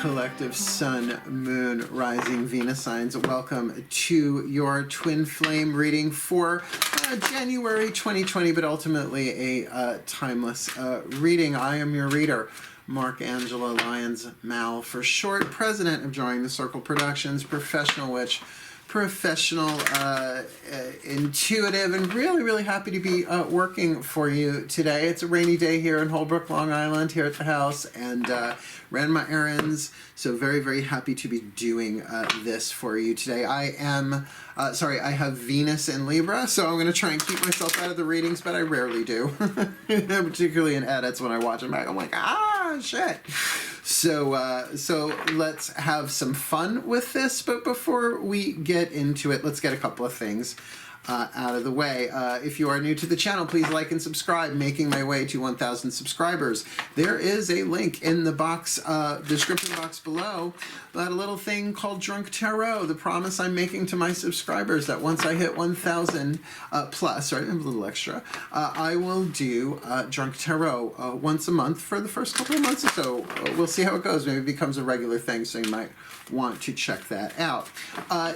collective Sun, Moon, Rising, Venus signs. Welcome to your twin flame reading for January 2020, but ultimately a timeless reading. I am your reader, Mark Angela Lyons, Mal for short, president of DrawingTheCircle Productions, professional witch, professional, intuitive, and really happy to be working for you today. It's a rainy day here in Holbrook, Long Island, here at the house, and ran my errands, so very happy to be doing this for you today. I am, I have Venus in Libra, so I'm going to try and keep myself out of the readings, but I rarely do, particularly in edits when I watch them back. I'm like, shit. So let's have some fun with this, but before we get into it, let's get a couple of things out of the way. If you are new to the channel, please like and subscribe, making my way to 1,000 subscribers. There is a link in the box, description box below, about a little thing called Drunk Tarot, the promise I'm making to my subscribers that once I hit 1,000 plus, right, a little extra, I will do Drunk Tarot once a month for the first couple of months or so. We'll see how it goes. Maybe it becomes a regular thing, so you might want to check that out.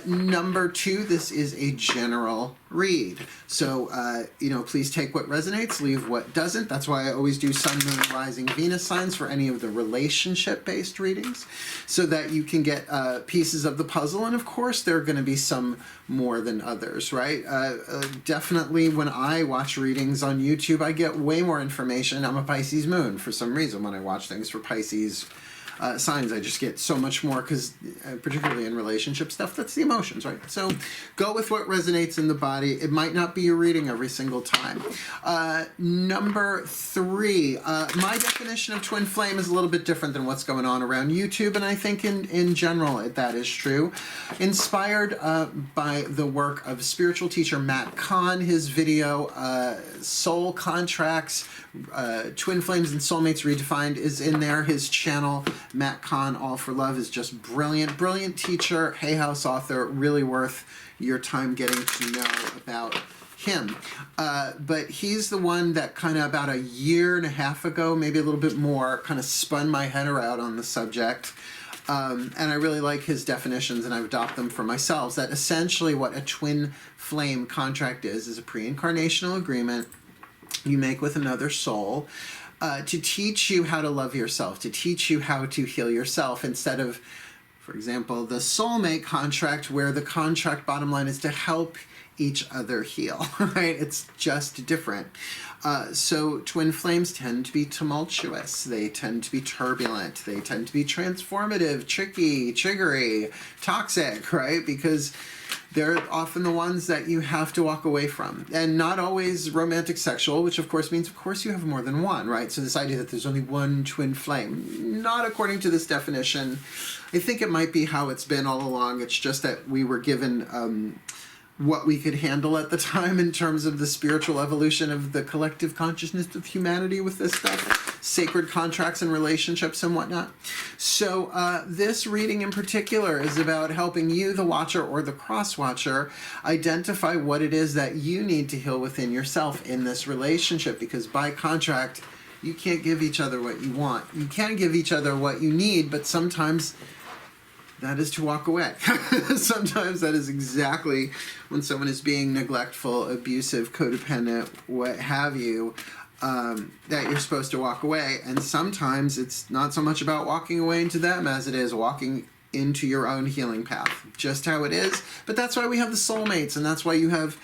Number 2, this is a general read. So, please take what resonates, leave what doesn't. That's why I always do Sun, Moon, Rising, Venus signs for any of the relationship-based readings, so that you can get pieces of the puzzle. And of course, there are going to be some more than others, right? Definitely when I watch readings on YouTube, I get way more information. I'm a Pisces moon for some reason. When I watch things for Pisces signs, I just get so much more, because particularly in relationship stuff, that's the emotions, right? So go with what resonates in the body. It might not be your reading every single time. Number 3, my definition of twin flame is a little bit different than what's going on around YouTube, and I think in general that is true. Inspired by the work of spiritual teacher Matt KAHN, his video Soul Contracts, Twin Flames and Soulmates Redefined is in there. His channel, Matt KAHN, All for Love, is just brilliant teacher, Hay House author, really worth your time getting to know about him. But he's the one that kind of about a year and a half ago, maybe a little bit more, kind of spun my head around on the subject. And I really like his definitions, and I've adopted them for myself, that essentially what a twin flame contract is a pre-incarnational agreement you make with another soul to teach you how to love yourself, to teach you how to heal yourself, instead of, for example, the soulmate contract, where the contract bottom line is to help each other heal, right? It's just different. So twin flames tend to be tumultuous. They tend to be turbulent. They tend to be transformative, tricky, triggery, toxic, right? Because they're often the ones that you have to walk away from. And not always romantic sexual, which of course means, of course, you have more than one, right? So this idea that there's only one twin flame, not according to this definition. I think it might be how it's been all along. It's just that we were given what we could handle at the time in terms of the spiritual evolution of the collective consciousness of humanity with this stuff, sacred contracts and relationships and whatnot. So this reading in particular is about helping you, the watcher or the cross-watcher, identify what it is that you need to heal within yourself in this relationship, because by contract, you can't give each other what you want. You can give each other what you need, but sometimes that is to walk away. Sometimes that is exactly when someone is being neglectful, abusive, codependent, what have you, that you're supposed to walk away. And sometimes it's not so much about walking away into them as it is walking into your own healing path. Just how it is. But that's why we have the soulmates, and that's why you have,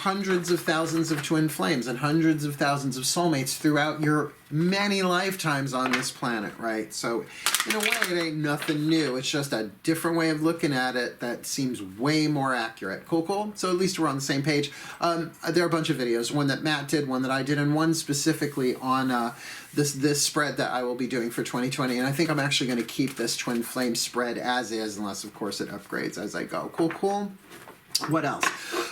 hundreds of thousands of twin flames and hundreds of thousands of soulmates throughout your many lifetimes on this planet, right? So in a way, it ain't nothing new. It's just a different way of looking at it that seems way more accurate. Cool? So at least we're on the same page. There are a bunch of videos, one that Matt did, one that I did, and one specifically on this spread that I will be doing for 2020. And I think I'm actually going to keep this twin flame spread as is, unless, of course, it upgrades as I go. Cool? What else?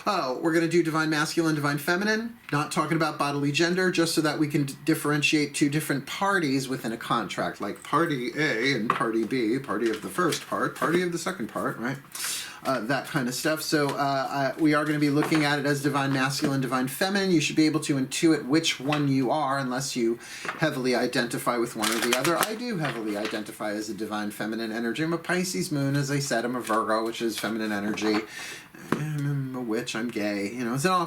Oh, we're going to do divine masculine, divine feminine, not talking about bodily gender, just so that we can differentiate two different parties within a contract, like party A and party B, party of the first part, party of the second part, right? that kind of stuff. So we are going to be looking at it as divine masculine, divine feminine. You should be able to intuit which one you are unless you heavily identify with one or the other. I do heavily identify as a divine feminine energy. I'm a Pisces moon, as I said. I'm a Virgo, which is feminine energy. I'm a witch, I'm gay, you know, it's all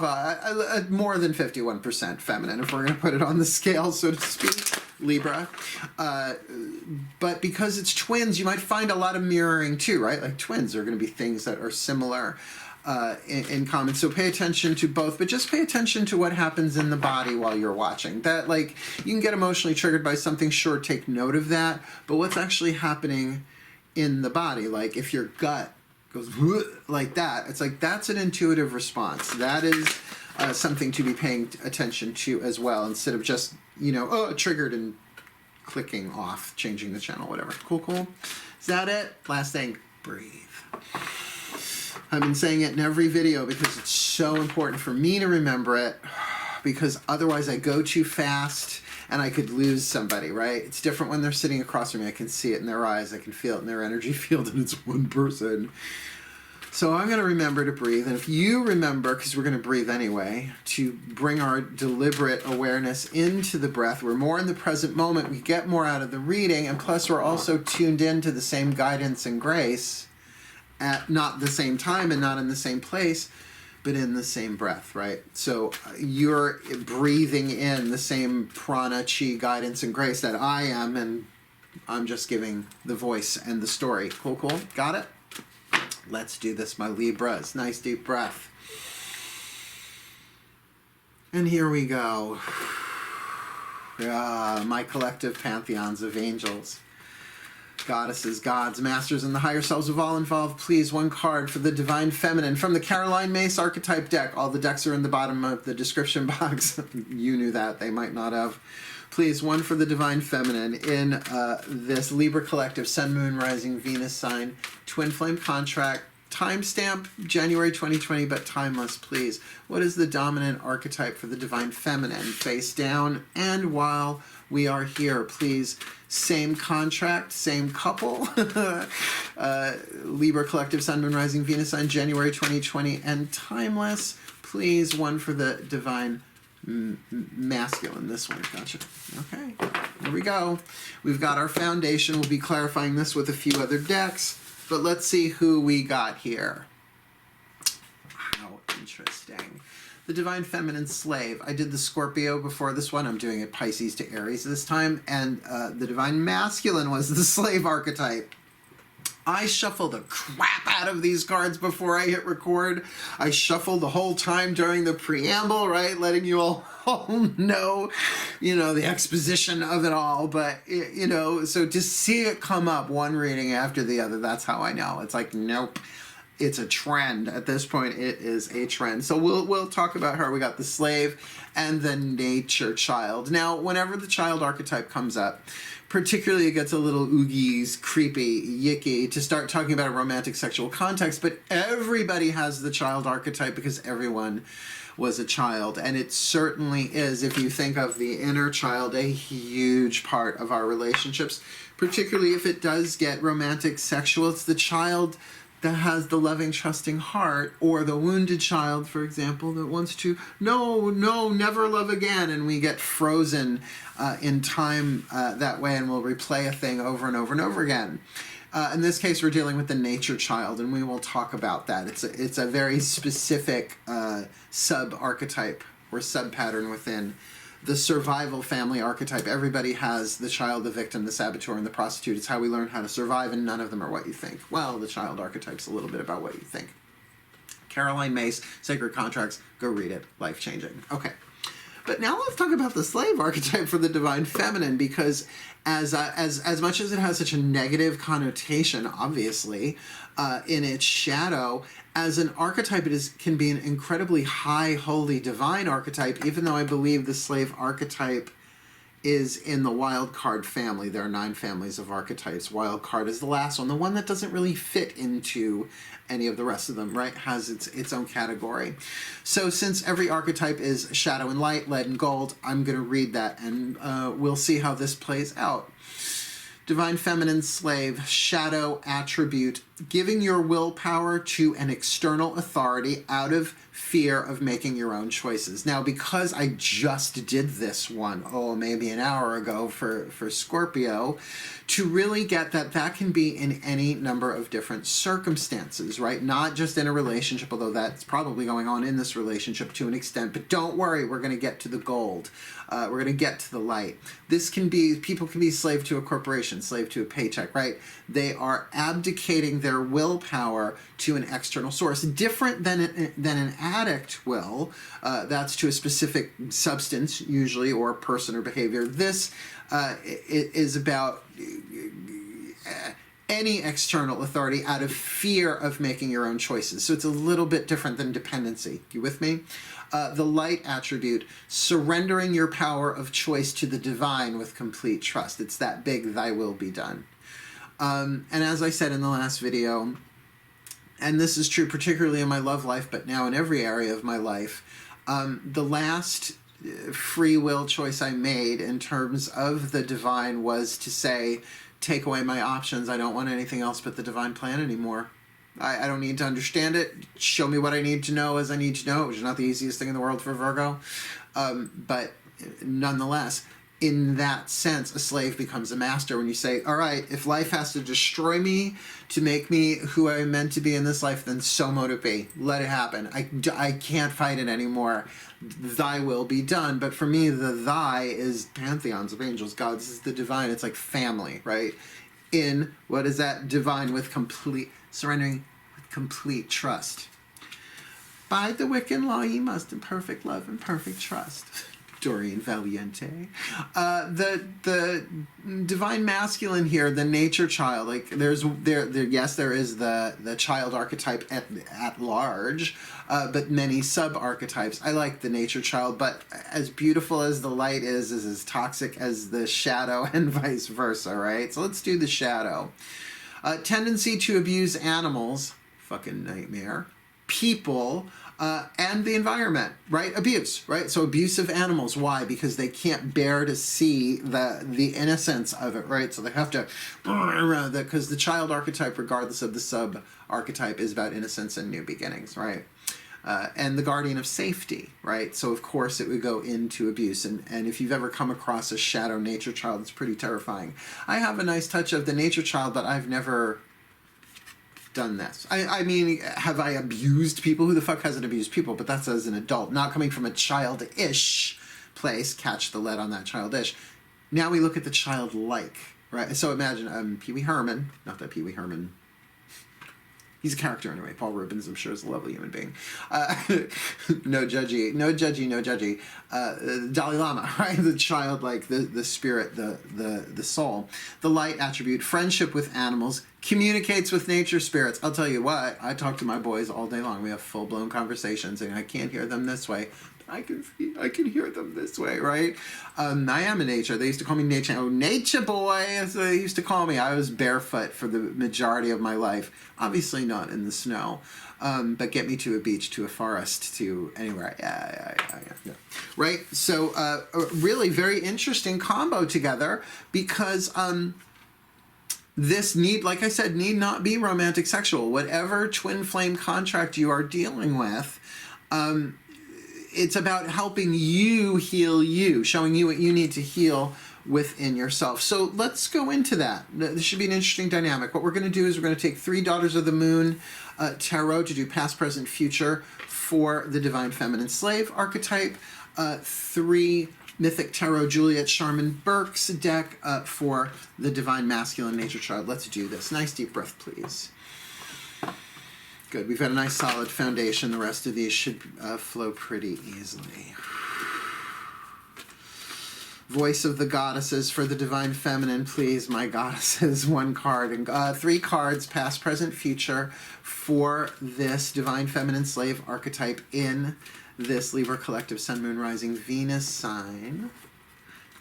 more than 51% feminine, if we're going to put it on the scale, so to speak, Libra. But because it's twins, you might find a lot of mirroring too, right? Like twins are going to be things that are similar in common. So pay attention to both, but just pay attention to what happens in the body while you're watching. That, like, you can get emotionally triggered by something, sure, take note of that, but what's actually happening in the body, like if your gut goes like that, it's like that's an intuitive response. That is something to be paying attention to as well, instead of just, you know, triggered and clicking off, changing the channel, whatever. Cool, cool. Is that it? Last thing, breathe. I've been saying it in every video because it's so important for me to remember it, because otherwise I go too fast and I could lose somebody, right? It's different when they're sitting across from me. I can see it in their eyes. I can feel it in their energy field, and it's one person. So I'm going to remember to breathe. And if you remember, because we're going to breathe anyway, to bring our deliberate awareness into the breath, we're more in the present moment. We get more out of the reading. And plus, we're also tuned into the same guidance and grace at not the same time and not in the same place, but in the same breath, right? So you're breathing in the same prana, chi, guidance, and grace that I am, and I'm just giving the voice and the story. Cool, cool? Got it? Let's do this, my Libras. Nice deep breath. And here we go. My collective pantheons of angels, goddesses, gods, masters, and the higher selves of all involved, please, one card for the divine feminine from the Caroline Myss archetype deck. All the decks are in the bottom of the description box. You knew that. They might not have. Please, one for the divine feminine in this Libra collective, Sun, Moon, Rising, Venus sign, twin flame contract, timestamp January 2020, but timeless, please. What is the dominant archetype for the divine feminine? Face down, and while we are here, please, same contract, same couple. Libra collective, Sun, Moon, Rising, Venus sign, January 2020, and timeless, please. One for the divine masculine, this one. Gotcha. Okay, here we go. We've got our foundation. We'll be clarifying this with a few other decks, but let's see who we got here. How interesting. The divine feminine slave. I did the Scorpio before this one. I'm doing it Pisces to Aries this time, and the divine masculine was the slave archetype. I shuffled the crap out of these cards before I hit record. I shuffled the whole time during the preamble, right? Letting you all know, you know, the exposition of it all. But, you know, so to see it come up one reading after the other, that's how I know. It's like, nope, it's a trend. At this point, it is a trend. So we'll talk about her. We got the slave and the nature child. Now, whenever the child archetype comes up, particularly it gets a little oogies, creepy, yicky to start talking about a romantic sexual context, but everybody has the child archetype because everyone was a child, and it certainly is, if you think of the inner child, a huge part of our relationships, particularly if it does get romantic sexual. It's the child that has the loving, trusting heart, or the wounded child, for example, that wants to, no, never love again, and we get frozen in time that way, and we'll replay a thing over and over and over again. In this case, we're dealing with the nature child, and we will talk about that. It's a very specific sub-archetype or sub-pattern within the survival family archetype. Everybody has the child, the victim, the saboteur, and the prostitute. It's how we learn how to survive, and none of them are what you think. Well, the child archetype's a little bit about what you think. Caroline Myss, Sacred Contracts, go read it. Life-changing. Okay. But now let's talk about the slave archetype for the divine feminine, because as much as it has such a negative connotation, obviously, in its shadow, as an archetype, can be an incredibly high, holy, divine archetype, even though I believe the slave archetype is in the wild card family. There are 9 families of archetypes. Wild card is the last one, the one that doesn't really fit into any of the rest of them, right? Has its own category. So since every archetype is shadow and light, lead and gold, I'm going to read that, and we'll see how this plays out. Divine Feminine Slave, shadow attribute, giving your willpower to an external authority out of fear of making your own choices. Now, because I just did this one, maybe an hour ago for Scorpio, to really get that can be in any number of different circumstances, right? Not just in a relationship, although that's probably going on in this relationship to an extent, but don't worry, we're going to get to the gold. We're going to get to the light. This can be, people can be slave to a corporation, slave to a paycheck, right? They are abdicating their willpower to an external source, different than an addict will. That's to a specific substance, usually, or person or behavior. This is about any external authority out of fear of making your own choices. So it's a little bit different than dependency. You with me? The light attribute, surrendering your power of choice to the divine with complete trust. It's that big, thy will be done. And as I said in the last video, and this is true particularly in my love life, but now in every area of my life, the last free will choice I made in terms of the divine was to say, take away my options. I don't want anything else but the divine plan anymore. I don't need to understand it. Show me what I need to know as I need to know, which is not the easiest thing in the world for Virgo. But nonetheless, in that sense, a slave becomes a master when you say, all right, if life has to destroy me to make me who I'm meant to be in this life, then so mote it be. Let it happen. I can't fight it anymore. Thy will be done. But for me, the thy is pantheons of angels, gods. This is the divine. It's like family, right? In, what is that? Divine with complete, surrendering with complete trust. By the Wiccan law, ye must in perfect love and perfect trust. Dorian Valiente. The divine masculine here, the nature child, like there is the child archetype at large, but many sub-archetypes. I like the nature child, but as beautiful as the light is as toxic as the shadow, and vice versa, right? So let's do the shadow. Tendency to abuse animals, fucking nightmare, people, and the environment, right? Abuse, right? So abusive animals. Why? Because they can't bear to see the innocence of it, right? So they have to, because the child archetype, regardless of the sub-archetype, is about innocence and new beginnings, right? And the guardian of safety, right? So of course it would go into abuse. And if you've ever come across a shadow nature child, it's pretty terrifying. I have a nice touch of the nature child, but I've never done this. I mean, have I abused people? Who the fuck hasn't abused people? But that's as an adult, not coming from a childish place. Catch the lead on that, childish. Now we look at the childlike, right? So imagine Pee Wee Herman, not that Pee Wee Herman, he's a character anyway. Paul Rubens, I'm sure, is a lovely human being. No judgy. Dalai Lama, right? The childlike, the spirit, the soul. The light attribute, friendship with animals, communicates with nature spirits. I'll tell you what, I talk to my boys all day long. We have full-blown conversations, and I can't hear them this way. I can hear them this way, right? I am a nature. They used to call me nature. Oh, nature boy, as they used to call me. I was barefoot for the majority of my life. Obviously not in the snow, but get me to a beach, to a forest, to anywhere. Yeah. Right? So a really very interesting combo together because this like I said, need not be romantic sexual. Whatever twin flame contract you are dealing with, it's about helping you heal you, showing you what you need to heal within yourself. So let's go into that. This should be an interesting dynamic. What we're going to do is we're going to take 3 Daughters of the Moon tarot to do past, present, future for the Divine Feminine Slave archetype, 3 Mythic Tarot Juliet Sharman Burke's deck for the Divine Masculine Nature Child. Let's do this. Nice deep breath, please. Good. We've got a nice solid foundation. The rest of these should flow pretty easily. Voice of the Goddesses for the Divine Feminine, please, my goddesses. 1 card and 3 cards, past, present, future, for this Divine Feminine Slave archetype in this Libra Collective Sun, Moon, Rising, Venus sign.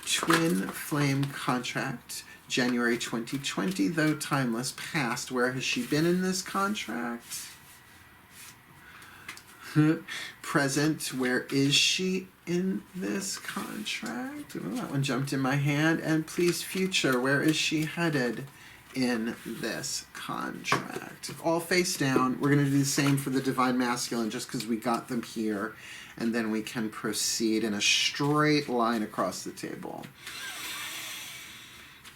Twin Flame contract, January 2020, though timeless past. Where has she been in this contract? Present, where is she in this contract? Oh, that one jumped in my hand. And please, future, where is she headed in this contract? All face down. We're going to do the same for the Divine Masculine just because we got them here. And then we can proceed in a straight line across the table.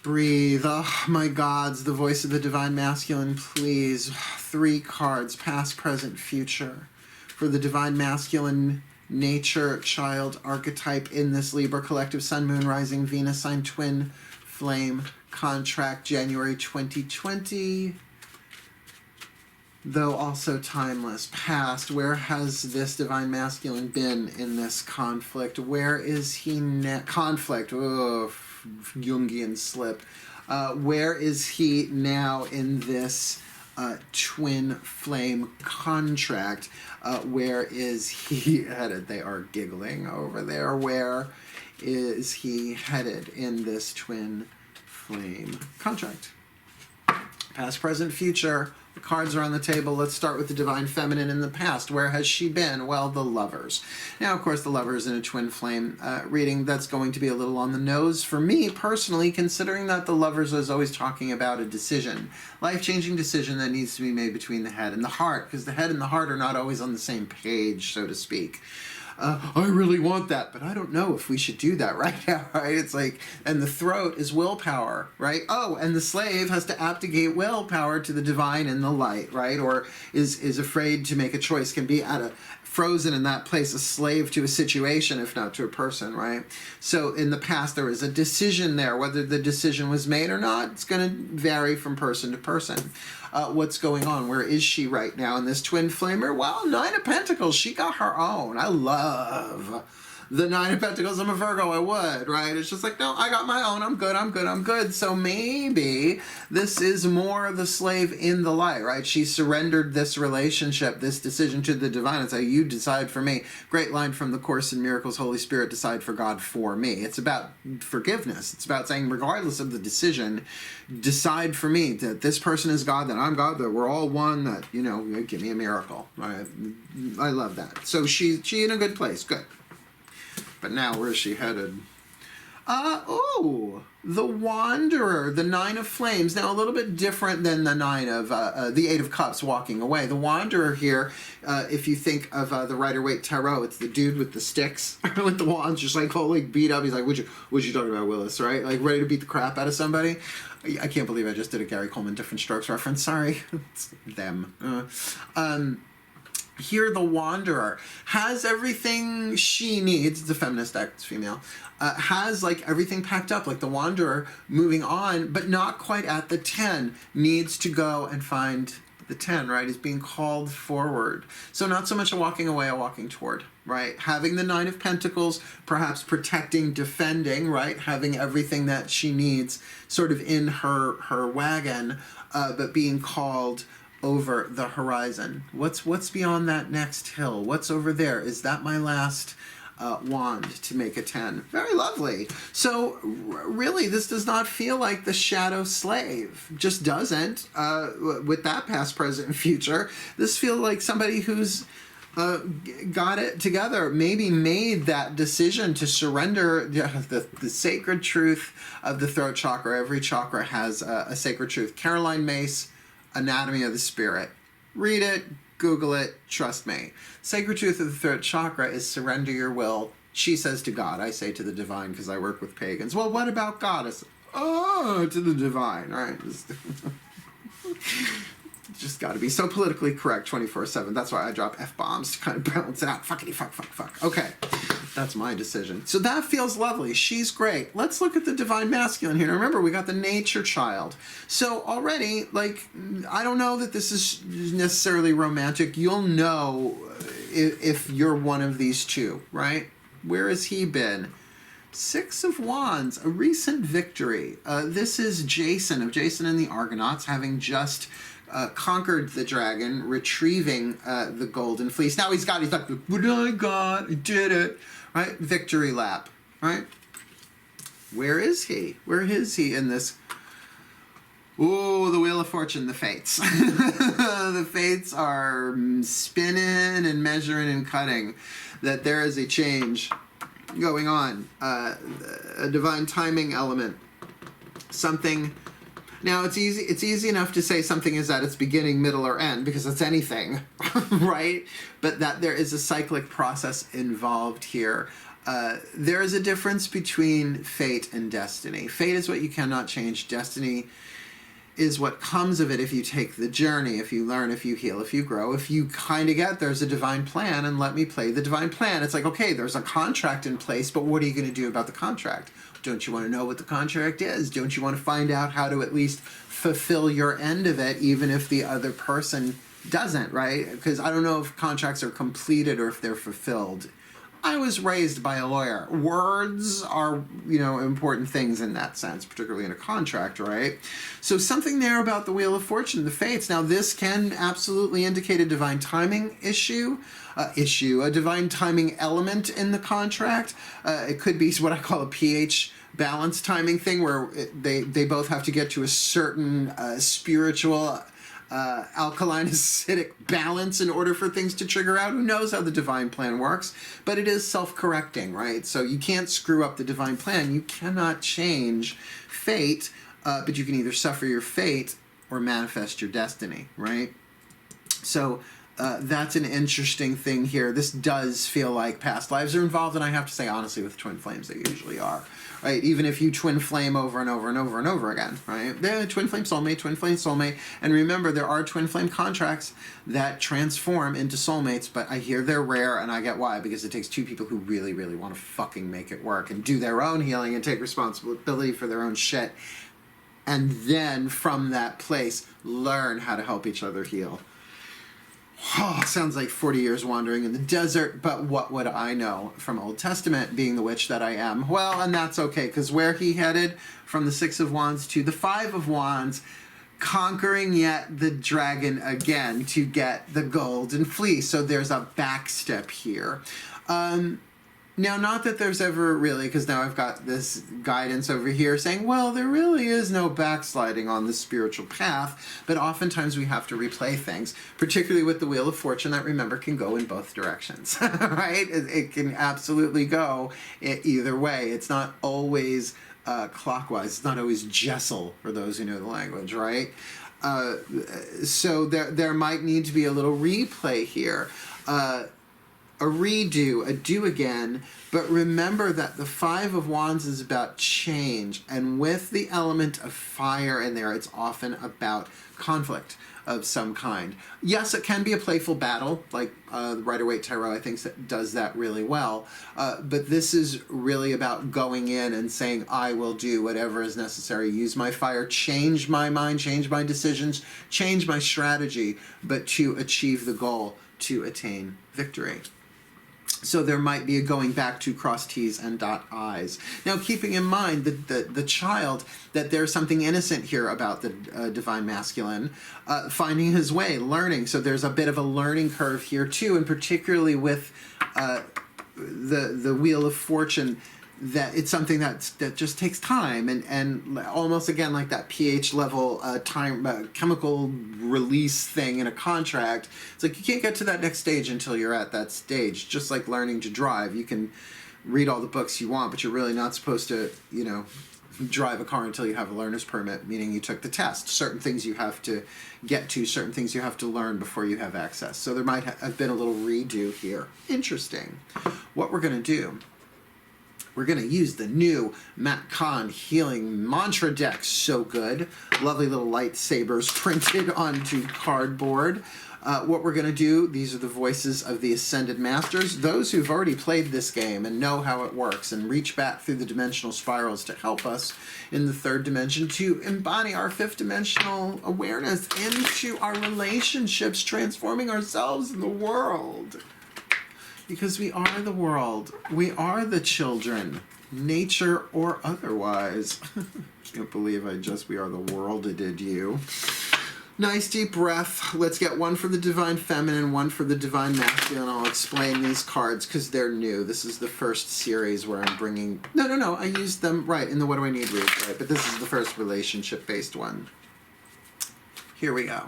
Breathe. Oh, my gods, the voice of the Divine Masculine, please. 3 cards, past, present, future. For the Divine Masculine nature, child, archetype in this Libra collective, Sun, Moon, Rising, Venus, sign, twin, flame, contract, January 2020. Though also timeless. Past, where has this Divine Masculine been in this conflict? Where is he now? Conflict, oh, Jungian slip. Where is he now in this twin flame contract? Where is he headed? They are giggling over there. Where is he headed in this twin flame contract? Past, present, future. The cards are on the table. Let's start with the Divine Feminine in the past. Where has she been? Well, the Lovers. Now, of course, the Lovers in a twin flame reading, that's going to be a little on the nose for me personally, considering that the Lovers is always talking about a decision, life-changing decision that needs to be made between the head and the heart, because the head and the heart are not always on the same page, so to speak. I really want that, but I don't know if we should do that right now, right? It's like, and the throat is willpower, right? Oh, and the slave has to abdicate willpower to the divine and the light, right? Or is afraid to make a choice, can be frozen in that place, a slave to a situation, if not to a person, right? So in the past, there was a decision there. Whether the decision was made or not, it's going to vary from person to person. What's going on? Where is she right now in this twin flamer? Well, 9 of Pentacles. She got her own. I love the 9 of Pentacles. I'm a Virgo. I would, right? It's just like, no, I got my own. I'm good. I'm good. I'm good. So maybe this is more the slave in the light, right? She surrendered this relationship, this decision to the divine. It's like, you decide for me. Great line from the Course in Miracles, Holy Spirit, decide for God for me. It's about forgiveness. It's about saying, regardless of the decision, decide for me that this person is God, that I'm God, that we're all one, that, you know, give me a miracle. Right? I love that. So she in a good place. Good. But now, where is she headed? The Wanderer, the 9 of Flames. Now, a little bit different than the 9 of, the 8 of Cups walking away. The Wanderer here, if you think of the Rider-Waite Tarot, it's the dude with the sticks, with the wands, just like, holy, beat up. He's like, what you talking about, Willis, right? Like, ready to beat the crap out of somebody. I can't believe I just did a Gary Coleman Different Strokes reference. Sorry. It's them. Here, the Wanderer has everything she needs. The feminist act, female, has like everything packed up. Like the Wanderer moving on, but not quite at the 10. Needs to go and find the 10. Right, is being called forward. So not so much a walking away, a walking toward. Right, having the 9 of Pentacles, perhaps protecting, defending. Right, having everything that she needs, sort of in her wagon, but being called over the horizon. What's beyond that next hill? What's over there? Is that my last wand to make a 10? Very lovely. So really, this does not feel like the shadow slave. Just doesn't. With that past, present, and future, this feels like somebody who's got it together, maybe made that decision to surrender the sacred truth of the throat chakra. Every chakra has a sacred truth. Caroline Mace, Anatomy of the Spirit. Read it, Google it, trust me. Sacred truth of the throat chakra is surrender your will. She says to God, I say to the divine because I work with pagans. Well, what about God? I say, to the divine, all right? Just got to be so politically correct 24/7. That's why I drop F-bombs to kind of balance out. Fuckity fuck, fuck, fuck. Okay, that's my decision. So that feels lovely. She's great. Let's look at the Divine Masculine here. Now remember, we got the nature child. So already, like, I don't know that this is necessarily romantic. You'll know if you're one of these two, right? Where has he been? 6 of Wands, a recent victory. This is Jason, of Jason and the Argonauts, having just conquered the dragon, retrieving the golden fleece. Now he's like, what I got? I did it. Right? Victory lap. Right? Where is he? Where is he in this? Ooh, the Wheel of Fortune, the fates. The fates are spinning and measuring and cutting. That there is a change going on. A divine timing element. Something. Now it's easy enough to say something is at its beginning, middle, or end because it's anything, right? But that there is a cyclic process involved here. There is a difference between fate and destiny. Fate is what you cannot change. Destiny is what comes of it if you take the journey, if you learn, if you heal, if you grow, if you kind of get there's a divine plan and let me play the divine plan. It's like, okay, there's a contract in place, but what are you going to do about the contract? Don't you want to know what the contract is? Don't you want to find out how to at least fulfill your end of it, even if the other person doesn't, right? Because I don't know if contracts are completed or if they're fulfilled. I was raised by a lawyer. Words are, important things in that sense, particularly in a contract, right? So something there about the Wheel of Fortune, the fates. Now, this can absolutely indicate a divine timing a divine timing element in the contract. It could be what I call a pH balance timing thing, where they both have to get to a certain spiritual alkaline acidic balance in order for things to trigger out. Who knows how the divine plan works, but it is self-correcting, right? So you can't screw up the divine plan. You cannot change fate, but you can either suffer your fate or manifest your destiny, right? So that's an interesting thing here. This does feel like past lives are involved, and I have to say, honestly, with twin flames, they usually are, right? Even if you twin flame over and over and over and over again, right? Twin flame, soulmate. And remember, there are twin flame contracts that transform into soulmates, but I hear they're rare, and I get why, because it takes two people who really, really want to fucking make it work and do their own healing and take responsibility for their own shit, and then from that place, learn how to help each other heal. Oh, sounds like 40 years wandering in the desert, but what would I know from Old Testament, being the witch that I am? Well, and that's okay, because where he headed from the Six of Wands to the Five of Wands, conquering yet the dragon again to get the golden fleece. So there's a backstep here. Now, not that there's ever really, because now I've got this guidance over here saying, well, there really is no backsliding on the spiritual path, but oftentimes we have to replay things, particularly with the Wheel of Fortune that, remember, can go in both directions, right? It can absolutely go either way. It's not always clockwise. It's not always Jessel, for those who know the language, right? So there might need to be a little replay here. A redo, a do again, but remember that the Five of Wands is about change, and with the element of fire in there, it's often about conflict of some kind. Yes, it can be a playful battle, like the Rider-Waite Tarot, I think, does that really well, but this is really about going in and saying, I will do whatever is necessary, use my fire, change my mind, change my decisions, change my strategy, but to achieve the goal, to attain victory. So there might be a going back to cross T's and dot I's. Now, keeping in mind the child, that there's something innocent here about the divine masculine, finding his way, learning. So there's a bit of a learning curve here too, and particularly with the Wheel of Fortune, that it's something that just takes time, and almost again like that pH level chemical release thing in a contract. It's like you can't get to that next stage until you're at that stage. Just like learning to drive, you can read all the books you want, but you're really not supposed to drive a car until you have a learner's permit, meaning you took the test. Certain things you have to get to, certain things you have to learn before you have access. So there might have been a little redo here. Interesting. What we're going to do, we're going to use the new KAHN Healing Mantra deck. So good. Lovely little lightsabers printed onto cardboard. What we're going to do, these are the voices of the Ascended Masters, those who've already played this game and know how it works and reach back through the dimensional spirals to help us in the third dimension to embody our fifth dimensional awareness into our relationships, transforming ourselves in the world. Because we are the world. We are the children, nature or otherwise. Can't believe we are the world, did you? Nice deep breath. Let's get one for the Divine Feminine, one for the Divine Masculine. I'll explain these cards because they're new. This is the first series where I'm bringing... No. I used them, right, in the What Do I Need read, right? But this is the first relationship-based one. Here we go.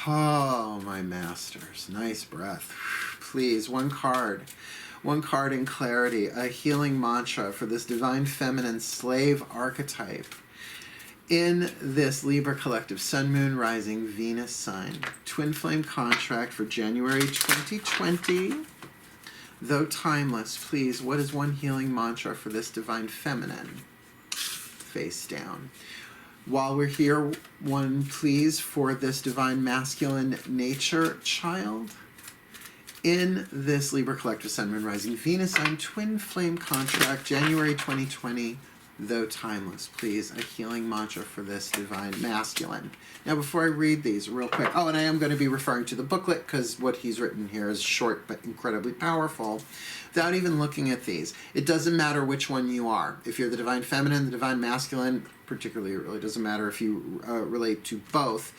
Oh, my masters. Nice breath. please. One card. One card in clarity. A healing mantra for this divine feminine slave archetype. In this Libra collective Sun, Moon, Rising, Venus sign. Twin flame contract for January 2020. Though timeless, please, what is one healing mantra for this divine feminine? Face down. While we're here, one please for this divine masculine nature child. In this Libra collective Sun, Moon, Rising, Venus sign, twin flame contract, January 2020, though timeless, please, a healing mantra for this divine masculine. Now, before I read these real quick, oh, and I am going to be referring to the booklet because what he's written here is short but incredibly powerful. Without even looking at these, it doesn't matter which one you are. If you're the divine feminine, the divine masculine, particularly, it really doesn't matter if you relate to both.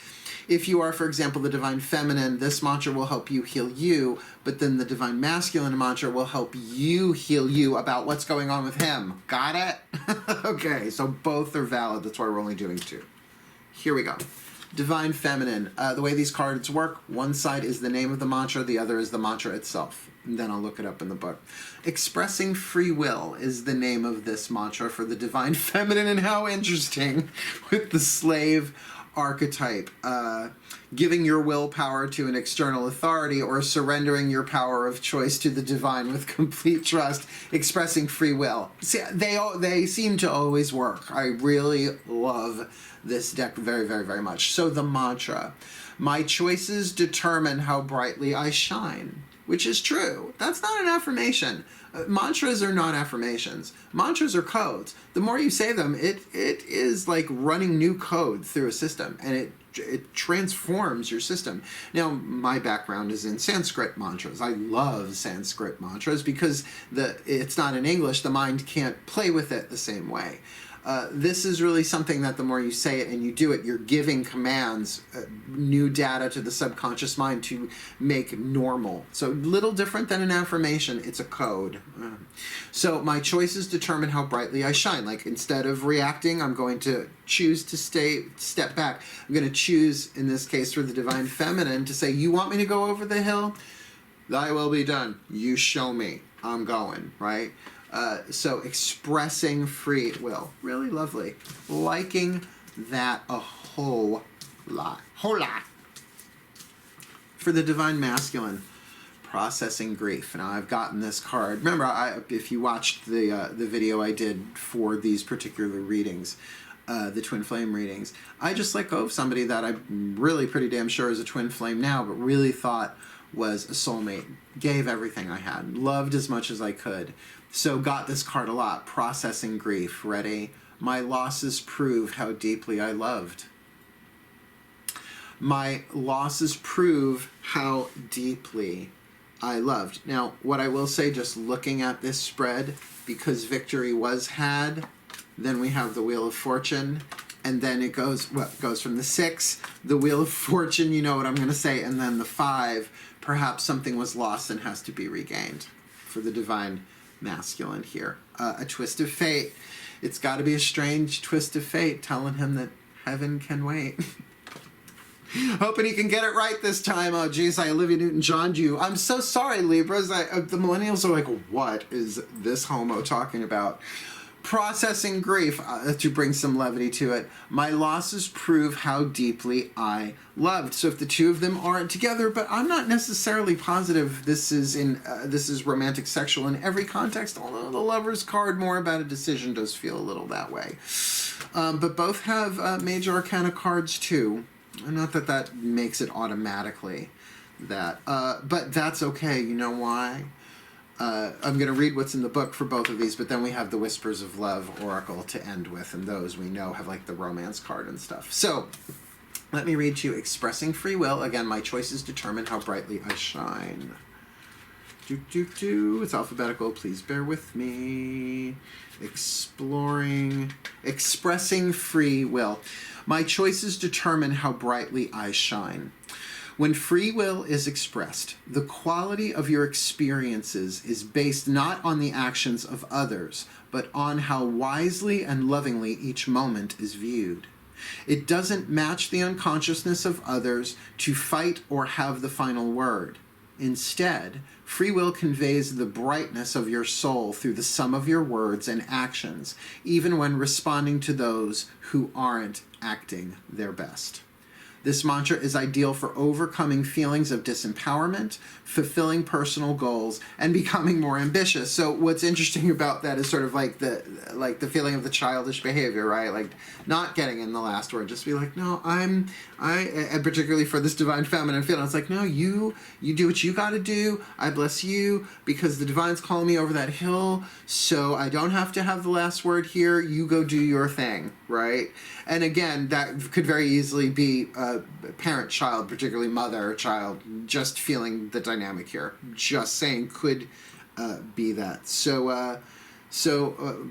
If you are, for example, the divine feminine, this mantra will help you heal you, but then the divine masculine mantra will help you heal you about what's going on with him. Got it? Okay, so both are valid. That's why we're only doing two. Here we go. Divine feminine. The way these cards work, one side is the name of the mantra, the other is the mantra itself. And then I'll look it up in the book. Expressing free will is the name of this mantra for the divine feminine, and how interesting with the slave archetype. Giving your willpower to an external authority or surrendering your power of choice to the divine with complete trust. Expressing free will. See, they seem to always work. I really love this deck very, very, very much. So the mantra. My choices determine how brightly I shine. Which is true. That's not an affirmation. Mantras are not affirmations. Mantras are codes. The more you say them, it is like running new code through a system, and it transforms your system. Now, my background is in Sanskrit mantras. I love Sanskrit mantras because it's not in English. The mind can't play with it the same way. This is really something that the more you say it and you do it, you're giving commands, new data to the subconscious mind to make normal. So little different than an affirmation, it's a code. So my choices determine how brightly I shine. Like instead of reacting, I'm going to choose to step back. I'm going to choose, in this case for the divine feminine, to say, you want me to go over the hill? Thy will be done. You show me. I'm going, right? So expressing free will. Really lovely. Liking that a whole lot. Whole lot. For the divine masculine, processing grief. Now I've gotten this card. Remember, if you watched the video I did for these particular readings, the twin flame readings, I just let go of somebody that I'm really pretty damn sure is a twin flame now, but really thought was a soulmate. Gave everything I had. Loved as much as I could. So got this card a lot. Processing grief. Ready? My losses prove how deeply I loved. My losses prove how deeply I loved. Now, what I will say, just looking at this spread, because victory was had, then we have the Wheel of Fortune, and then it goes, goes from the 6, the Wheel of Fortune, you know what I'm going to say, and then the 5, perhaps something was lost and has to be regained for the divine masculine here. A twist of fate. It's got to be a strange twist of fate telling him that heaven can wait. Hoping he can get it right this time. Oh, geez, I Olivia Newton-John'd you. I'm so sorry, Libras. The millennials are like, what is this homo talking about? Processing grief, to bring some levity to it. My losses prove how deeply I loved. So if the two of them aren't together, but I'm not necessarily positive this is romantic sexual in every context, although the Lover's card, more about a decision, does feel a little that way. But both have major arcana cards too. Not that that makes it automatically that, but that's okay. You know why? I'm going to read what's in the book for both of these, but then we have the Whispers of Love Oracle to end with, and those we know have like the romance card and stuff. So, let me read to you Expressing Free Will. Again, my choices determine how brightly I shine. It's alphabetical, please bear with me. Expressing free will. My choices determine how brightly I shine. When free will is expressed, the quality of your experiences is based not on the actions of others, but on how wisely and lovingly each moment is viewed. It doesn't match the unconsciousness of others to fight or have the final word. Instead, free will conveys the brightness of your soul through the sum of your words and actions, even when responding to those who aren't acting their best. This mantra is ideal for overcoming feelings of disempowerment, fulfilling personal goals, and becoming more ambitious. So what's interesting about that is sort of like the feeling of the childish behavior, right? Like not getting in the last word, just be like, no, and particularly for this divine feminine feeling, it's like, no, you do what you got to do. I bless you because the divine's calling me over that hill, so I don't have to have the last word here. You go do your thing, right? And again, that could very easily be parent-child, particularly mother-child, just feeling the dynamic here. Just saying could be that. So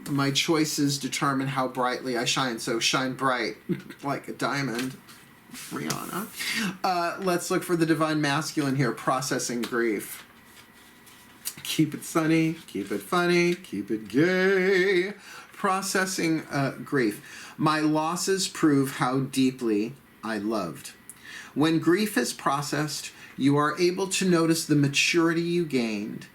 my choices determine how brightly I shine. So shine bright like a diamond. Rihanna. Let's look for the divine masculine here, processing grief. Keep it sunny, keep it funny, keep it gay. Processing grief. My losses prove how deeply I loved. When grief is processed, you are able to notice the maturity you gained,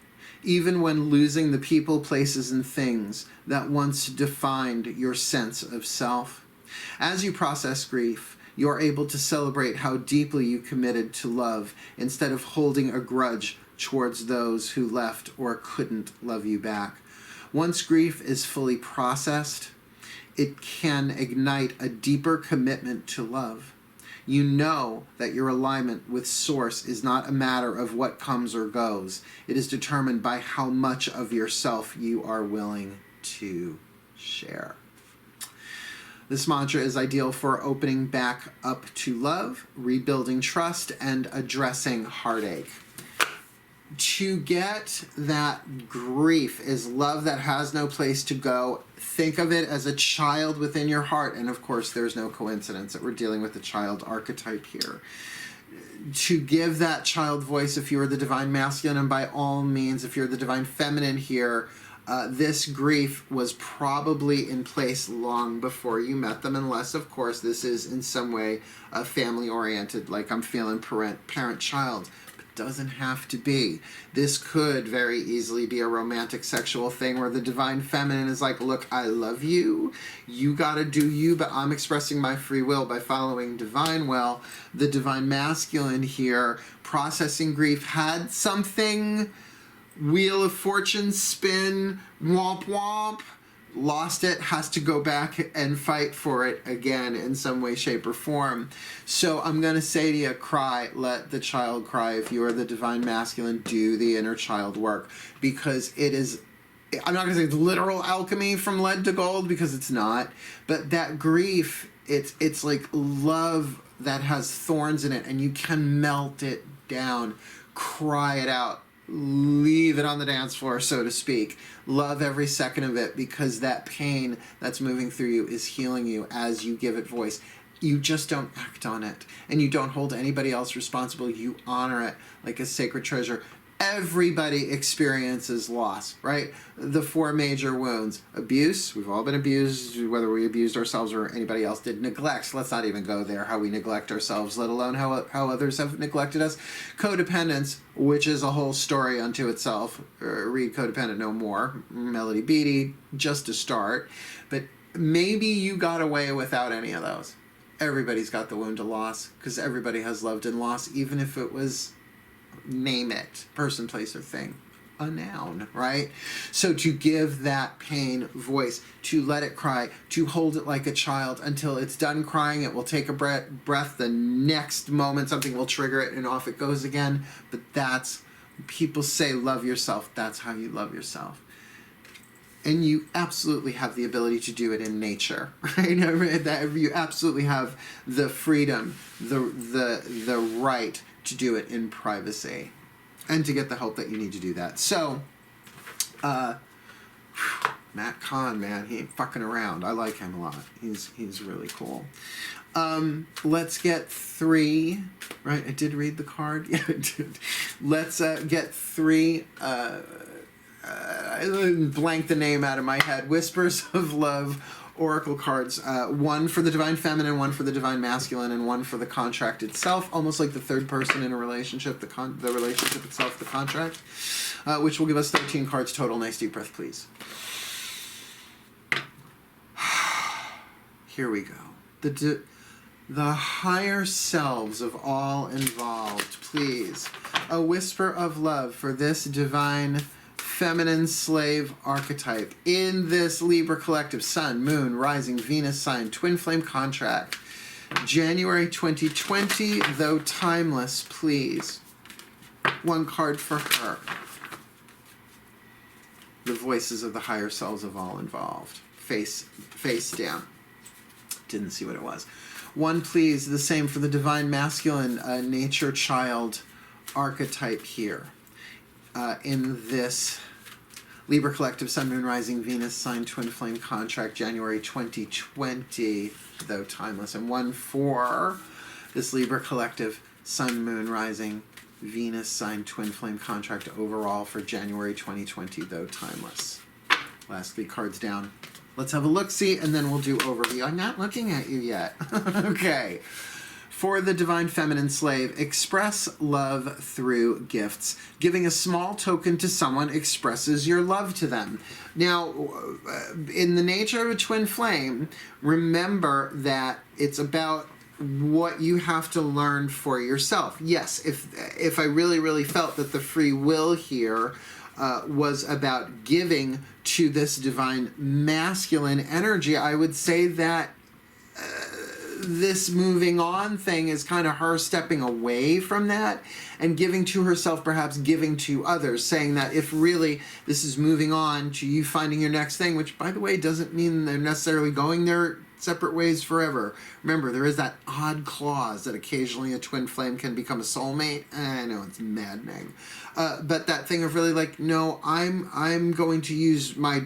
even when losing the people, places, and things that once defined your sense of self. As you process grief, you are able to celebrate how deeply you committed to love instead of holding a grudge towards those who left or couldn't love you back. Once grief is fully processed, it can ignite a deeper commitment to love. You know that your alignment with Source is not a matter of what comes or goes. It is determined by how much of yourself you are willing to share. This mantra is ideal for opening back up to love, rebuilding trust, and addressing heartache. To get that grief is love that has no place to go. Think of it as a child within your heart. And of course, there's no coincidence that we're dealing with the child archetype here. To give that child voice if you are the divine masculine, and by all means, if you're the divine feminine here, this grief was probably in place long before you met them, unless, of course, this is in some way family-oriented, like I'm feeling parent-child. Doesn't have to be. This could very easily be a romantic sexual thing where the divine feminine is like, look, I love you. You gotta do you, but I'm expressing my free will by following divine will. The divine masculine here, processing grief, had something, wheel of fortune spin, womp womp, lost it, has to go back and fight for it again in some way, shape, or form. So I'm going to say to you, cry, let the child cry. If you are the divine masculine, do the inner child work, because it is, I'm not going to say it's literal alchemy from lead to gold, because it's not, but that grief, it's like love that has thorns in it, and you can melt it down, cry it out, leave it on the dance floor, so to speak. Love every second of it, because that pain that's moving through you is healing you as you give it voice. You just don't act on it, and you don't hold anybody else responsible. You honor it like a sacred treasure. Everybody experiences loss, right? The four major wounds. Abuse, we've all been abused, whether we abused ourselves or anybody else did. Neglect, let's not even go there, how we neglect ourselves, let alone how others have neglected us. Codependence, which is a whole story unto itself. Read Codependent No More, Melody Beattie, just to start. But maybe you got away without any of those. Everybody's got the wound of loss, because everybody has loved and lost, even if it was, name it, person, place, or thing, a noun, right? So to give that pain voice, to let it cry, to hold it like a child until it's done crying. It will take a breath. The next moment something will trigger it and off it goes again. But that's, people say love yourself. That's how you love yourself. And you absolutely have the ability to do it in nature, right? You absolutely have the freedom, the right to do it in privacy, and to get the help that you need to do that. So, Matt KAHN, man, he ain't fucking around. I like him a lot. He's really cool. Let's get 3. Right, I did read the card. Yeah, I did. Let's get 3. I blanked the name out of my head. Whispers of Love, oracle cards, one for the divine feminine, one for the divine masculine, and one for the contract itself, almost like the third person in a relationship, the relationship itself, the contract, which will give us 13 cards total. Nice deep breath, please. Here we go. The higher selves of all involved, please. A whisper of love for this divine feminine slave archetype in this Libra collective Sun, Moon, Rising, Venus sign, twin flame contract. January 2020, though timeless, please. One card for her. The voices of the higher selves of all involved. Face down. Didn't see what it was. One, please. The same for the divine masculine nature child archetype here. In this Libra collective Sun, Moon, Rising, Venus sign, twin flame contract, January 2020, though timeless. And one for this Libra collective Sun, Moon, Rising, Venus sign, twin flame contract overall for January 2020, though timeless. Last 3 cards down. Let's have a look-see, and then we'll do overview. I'm not looking at you yet. Okay. For the divine feminine slave, express love through gifts. Giving a small token to someone expresses your love to them. Now, in the nature of a twin flame, remember that it's about what you have to learn for yourself. Yes, if I really felt that the free will here was about giving to this divine masculine energy, I would say that this moving on thing is kind of her stepping away from that and giving to herself, perhaps giving to others, saying that if really this is moving on to you finding your next thing, which, by the way, doesn't mean they're necessarily going their separate ways forever. Remember, there is that odd clause that occasionally a twin flame can become a soulmate. I know it's maddening. But that thing of really like, no, I'm going to use my,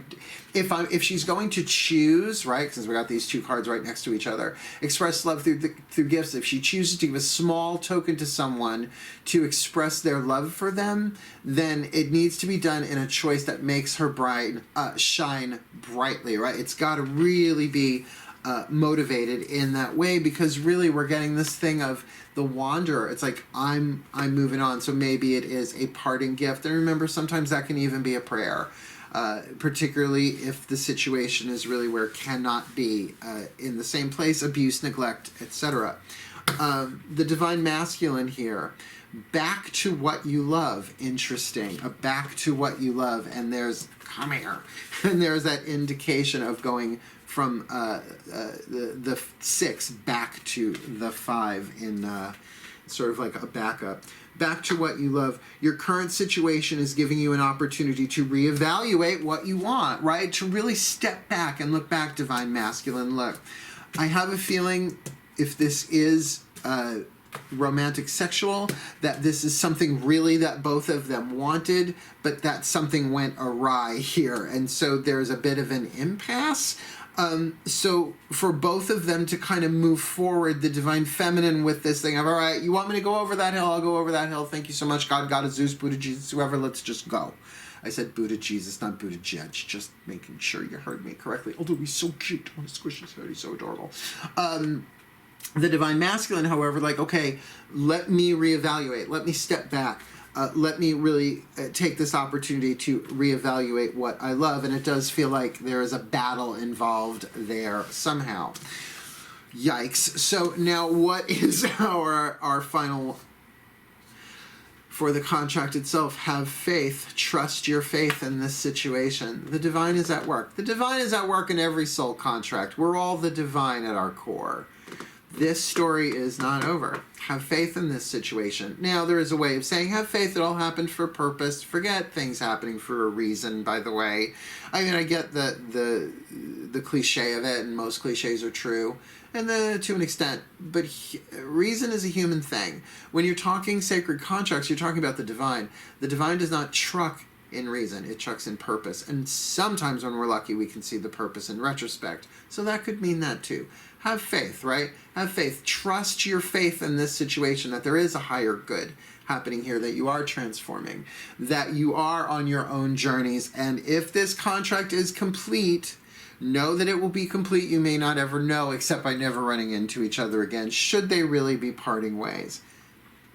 if she's going to choose, right, since we got these 2 cards right next to each other, express love through gifts. If she chooses to give a small token to someone to express their love for them, then it needs to be done in a choice that makes her bride shine brightly, right? It's got to really be motivated in that way, because really we're getting this thing of the wanderer. It's like I'm moving on, so maybe it is a parting gift. And remember, sometimes that can even be a prayer, particularly if the situation is really where it cannot be in the same place, abuse, neglect, etc. The divine masculine here, back to what you love. Interesting. Back to what you love, and there's come here, and there's that indication of going from the 6 back to the 5 in sort of like a backup. Back to what you love. Your current situation is giving you an opportunity to reevaluate what you want, right? To really step back and look back, divine masculine. Look, I have a feeling if this is romantic sexual, that this is something really that both of them wanted, but that something went awry here. And so there's a bit of an impasse. So for both of them to kind of move forward, the divine feminine with this thing of, all right, you want me to go over that hill? I'll go over that hill. Thank you so much, God, Goddess, Zeus, Buddha, Jesus, whoever, let's just go. I said Buddha, Jesus, not Buddha, Judge, just making sure you heard me correctly. Although he's so cute. I want to squish his head. He's so adorable. The divine masculine, however, like, okay, let me reevaluate. Let me step back. Let me really take this opportunity to reevaluate what I love. And it does feel like there is a battle involved there somehow. Yikes. So now what is our final for the contract itself? Have faith. Trust your faith in this situation. The divine is at work. The divine is at work in every soul contract. We're all the divine at our core. This story is not over. Have faith in this situation. Now, there is a way of saying, have faith, it all happened for a purpose. Forget things happening for a reason, by the way. I mean, I get the cliche of it, and most cliches are true, and to an extent, but reason is a human thing. When you're talking sacred contracts, you're talking about the divine. The divine does not truck in reason, it trucks in purpose. And sometimes when we're lucky, we can see the purpose in retrospect. So that could mean that too. Have faith, right? Have faith. Trust your faith in this situation, that there is a higher good happening here, that you are transforming, that you are on your own journeys. And if this contract is complete, Know that it will be complete. You may not ever know, except by never running into each other again, should they really be parting ways.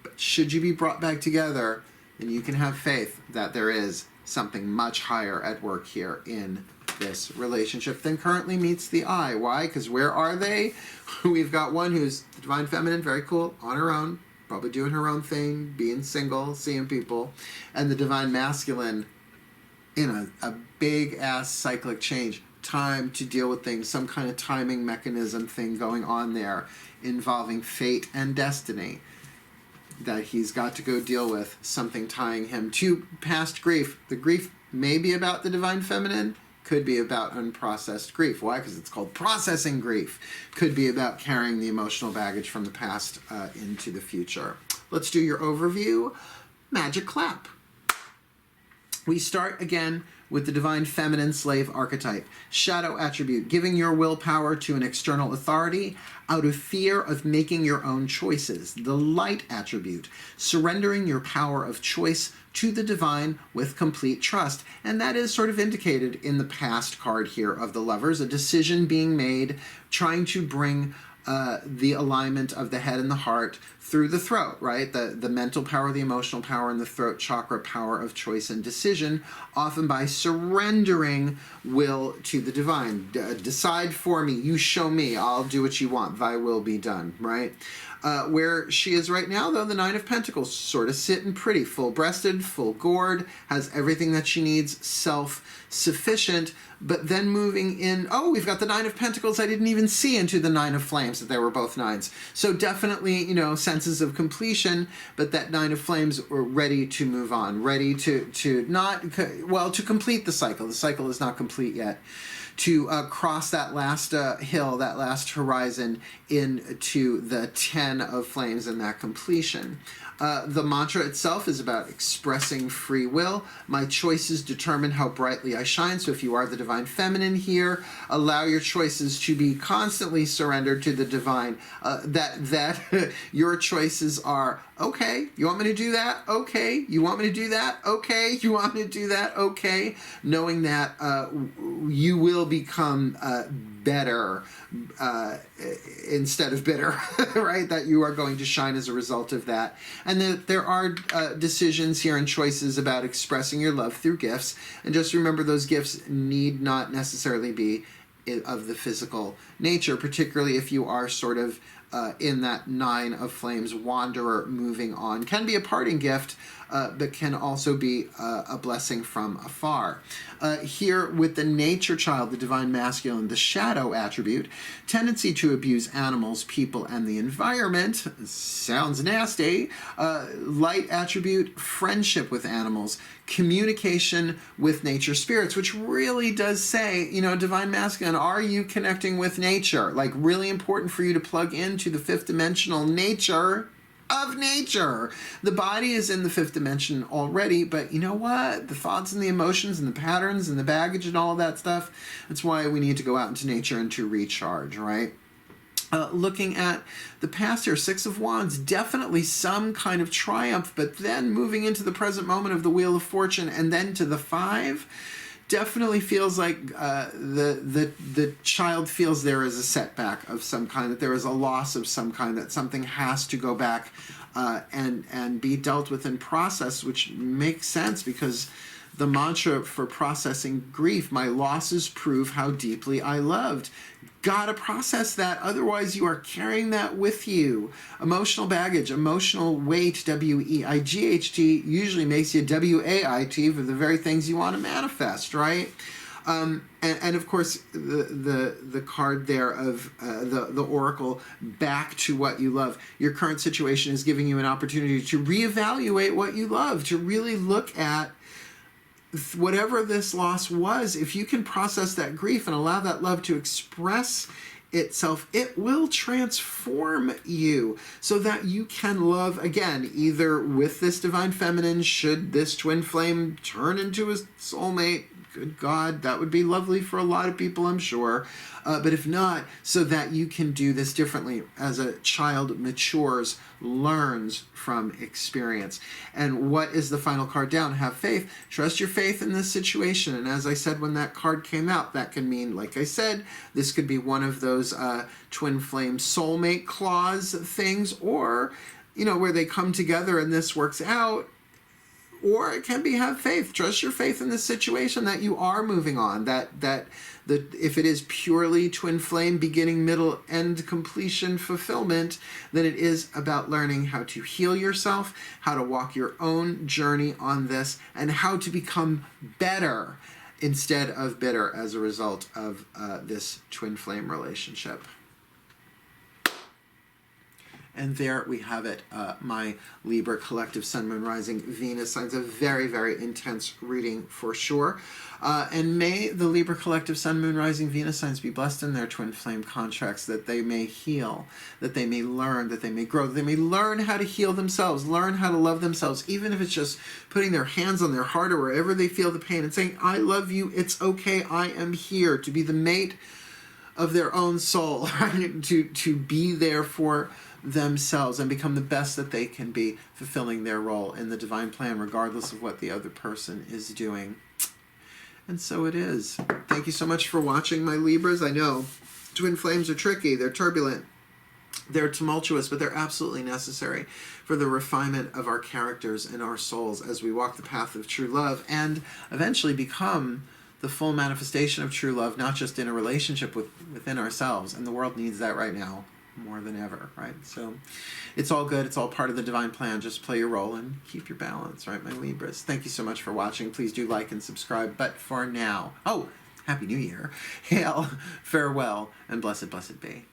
But should you be brought back together, then you can have faith that there is something much higher at work here in this relationship than currently meets the eye. Why? Because where are they? We've got one who's the Divine Feminine, very cool, on her own, probably doing her own thing, being single, seeing people, and the Divine Masculine in a big-ass cyclic change. Time to deal with things, some kind of timing mechanism thing going on there involving fate and destiny that he's got to go deal with, something tying him to past grief. The grief may be about the Divine Feminine, could be about unprocessed grief. Why? Because it's called processing grief. Could be about carrying the emotional baggage from the past into the future. Let's do your overview. Magic clap. We start again with the Divine Feminine slave archetype. Shadow attribute, giving your willpower to an external authority out of fear of making your own choices. The light attribute, surrendering your power of choice to the divine with complete trust. And that is sort of indicated in the past card here of the Lovers, a decision being made, trying to bring the alignment of the head and the heart through the throat, right? The mental power, the emotional power, and the throat chakra power of choice and decision, often by surrendering will to the divine. Decide for me, you show me, I'll do what you want, thy will be done, right? Where she is right now, though, the Nine of Pentacles, sort of sitting pretty, full-breasted, full-gored, has everything that she needs, self-sufficient, but then moving in, oh, we've got the Nine of Pentacles I didn't even see into the Nine of Flames, that they were both nines. So definitely, you know, senses of completion, but that Nine of Flames were ready to move on, ready to not, well, to complete the cycle. The cycle is not complete yet. To cross that last hill, that last horizon into the 10 of Flames and that completion. The mantra itself is about expressing free will. My choices determine how brightly I shine. So if you are the Divine Feminine here, allow your choices to be constantly surrendered to the divine. That your choices are, okay, you want me to do that? Okay. You want me to do that? Okay. You want me to do that? Okay. Knowing that you will become better instead of bitter, right? That you are going to shine as a result of that. And that there are decisions here and choices about expressing your love through gifts. And just remember, those gifts need not necessarily be of the physical nature, particularly if you are sort of in that Nine of Flames wanderer moving on. Can be a parting gift, but can also be a blessing from afar. Here with the nature child, the Divine Masculine, the shadow attribute, tendency to abuse animals, people, and the environment. Sounds nasty. Light attribute, friendship with animals, communication with nature spirits, which really does say, you know, Divine Masculine, are you connecting with nature? Like, really important for you to plug into the fifth dimensional nature of nature. The body is in the fifth dimension already, but you know what? The thoughts and the emotions and the patterns and the baggage and all of that stuff, that's why we need to go out into nature and to recharge, right? Looking at the past here, Six of Wands, definitely some kind of triumph, but then moving into the present moment of the Wheel of Fortune and then to the Five, definitely feels like the child feels there is a setback of some kind, that there is a loss of some kind, that something has to go back and be dealt with and processed, which makes sense because the mantra for processing grief, my losses prove how deeply I loved. Gotta process that, otherwise you are carrying that with you. Emotional baggage, emotional weight, W-E-I-G-H-T, usually makes you W-A-I-T for the very things you want to manifest, right? And of course, the card there of the oracle, back to what you love. Your current situation is giving you an opportunity to reevaluate what you love, to really look at whatever this loss was. If you can process that grief and allow that love to express itself, it will transform you so that you can love again, either with this Divine Feminine, should this twin flame turn into a soulmate, good God, that would be lovely for a lot of people, I'm sure. But if not, so that you can do this differently as a child matures, learns from experience. And what is the final card down? Have faith. Trust your faith in this situation. And as I said when that card came out, that can mean, like I said, this could be one of those twin flame soulmate clause things, or, you know, where they come together and this works out. Or it can be have faith. Trust your faith in this situation that you are moving on. That if it is purely twin flame, beginning, middle, end, completion, fulfillment, then it is about learning how to heal yourself, how to walk your own journey on this, and how to become better instead of bitter as a result of this twin flame relationship. And there we have it, my Libra collective Sun, Moon, Rising, Venus signs. A very, very intense reading for sure. And may the Libra collective Sun, Moon, Rising, Venus signs be blessed in their twin flame contracts, that they may heal, that they may learn, that they may grow, that they may learn how to heal themselves, learn how to love themselves, even if it's just putting their hands on their heart or wherever they feel the pain and saying, I love you, it's okay, I am here, to be the mate of their own soul, right? to be there for themselves and become the best that they can be, fulfilling their role in the divine plan regardless of what the other person is doing. And so it is. Thank you so much for watching, my Libras. I know twin flames are tricky, they're turbulent, they're tumultuous, but they're absolutely necessary for the refinement of our characters and our souls as we walk the path of true love and eventually become the full manifestation of true love, not just in a relationship within ourselves. And the world needs that right now more than ever, right? So it's all good. It's all part of the divine plan. Just play your role and keep your balance, right, my Libras? Thank you so much for watching. Please do like and subscribe. But for now, Happy New Year. Hail, farewell, and blessed, blessed be.